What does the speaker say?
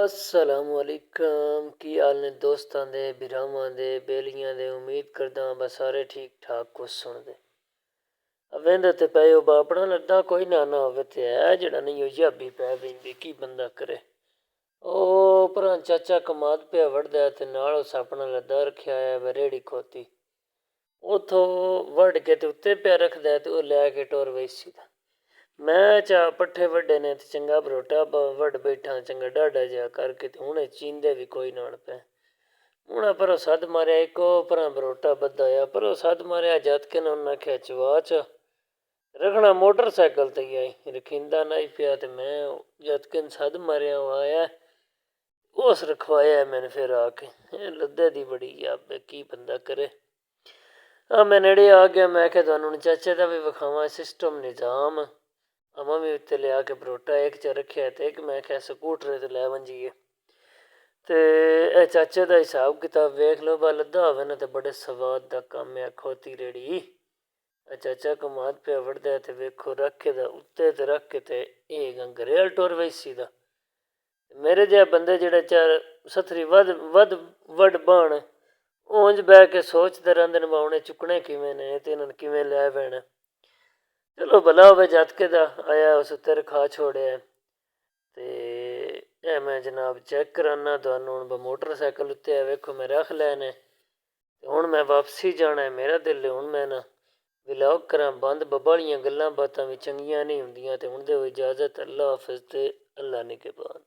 असलामुअलैकुम की हाल ने दोस्तों दे बिरावां दे बेलियां दे उम्मीद करदा बस सारे ठीक ठाक कुछ सुनदे अवेंदे ते पे बापड़ा लद्दा कोई ना होवे ते है जेड़ा नहीं हो याबी पै बैठी की बंदा करे ओ भरा चाचा कमाद पे वढ़दा ते नाल उस अपना लद्दा रखिया है रेड़ी खोती उथों वढ़ के ते उत्ते पे रखदा ते ओ लै के टोर वैसी दा मैं चा पट्ठे ਵੱਡੇ ਨੇ ਤੇ ਚੰਗਾ ਬਰੋਟਾ ਵੱਢ ਬੈਠਾ ਚੰਗਾ ਡਾਢਾ ਜਿਹਾ ਕਰਕੇ ਤੇ ਹੁਣੇ ਚੀਂਦੇ ਵੀ ਕੋਈ ਨਾਲ ਪੈ ਹੁਣ ਪਰੋਂ ਸੱਦ ਮਾਰਿਆ ਇੱਕੋ ਭਰਾ ਬਰੋਟਾ ਬੱਧਾ ਪਰੋਂ ਸੱਦ ਮਾਰਿਆ ਜਦ ਕੇ ਨਾ ਉਹਨਾਂ ਆਖਿਆ ਚਵਾਚ ਰਖਣਾ ਮੋਟਰਸਾਈਕਲ ਤੇ ਆਈ ਰਖਿੰਦਾ ਨਹੀਂ ਪਿਆ ਤੇ ਮੈਂ ਜਦ ਕੇ ਸੱਦ ਮਾਰਿਆ ਉਹ ਆਇਆ ਉਸ ਰਖਵਾਇਆ ਮੈਨੂੰ ਫਿਰ ਆ ਕੇ ਲੱਦੇ ਦੀ ਬੜੀ ਯਾਬ ਕੀ ਬੰਦਾ ਕਰੇ ਮੈਂ ਨੇੜੇ ਆ ਗਿਆ ਮੈਂ ਕਿਹਾ ਤੁਹਾਨੂੰ ਚਾਚੇ ਦਾ ਵੀ ਵਿਖਾਵਾਂ ਸਿਸਟਮ ਨਿਜ਼ਾਮ अमा भी उत्ते लिया के बरोटा एक च रखिया ते एक मैं क्या स्कूटर ते लै वंजीए ते चाचे का हिसाब किताब वेख लो बा लद्दा होवे ना ते बड़े स्वाद का काम है खोती रेड़ी चाचा कमाद पे वढ़दा ते वेखो रख के उत्ते ते रख के ते घरेल टोर वैसी दा मेरे जिहा बंदे जेह्ड़े चार सथरी वध वड बाण ਉਂਝ ਬਹਿ ਕੇ ਸੋਚਦੇ ਰਹਿੰਦੇ ਨੇ ਉ'ਨੇ ਚੁੱਕਣੇ ਕਿਵੇਂ ਨੇ ਤੇ ਇਹਨਾਂ ਨੂੰ ਕਿਵੇਂ ਲੈ ਬਹਿਣਾ ਚਲੋ ਭਲਾ ਹੋਵੇ ਜੱਤਕੇ ਦਾ ਆਇਆ ਉਸ ਉੱਤੇ ਰਖਾ ਛੋੜਿਆ ਤੇ ਇਹ ਮੈਂ ਜਨਾਬ ਚੈੱਕ ਕਰਾਨਾ ਤੁਹਾਨੂੰ ਹੁਣ ਮੋਟਰਸਾਈਕਲ ਉੱਤੇ ਆ ਵੇਖੋ ਮੈਂ ਰੱਖ ਲਏ ਨੇ ਤੇ ਹੁਣ ਮੈਂ ਵਾਪਸੀ ਜਾਣਾ ਮੇਰਾ ਦਿਲ ਹੁਣ ਮੈਂ ਨਾ ਵਲੌਗ ਕਰਾਂ ਬੰਦ ਬੱਬਾਲੀਆਂ ਗੱਲਾਂ ਬਾਤਾਂ ਵੀ ਚੰਗੀਆਂ ਨਹੀਂ ਹੁੰਦੀਆਂ ਤੇ ਹੁਣ ਦਿਓ ਇਜਾਜ਼ਤ ਅੱਲਾ ਹਾਫਿਜ਼ ਤੇ ਅੱਲਾ ਨਿਗਹਿਬਾਨ।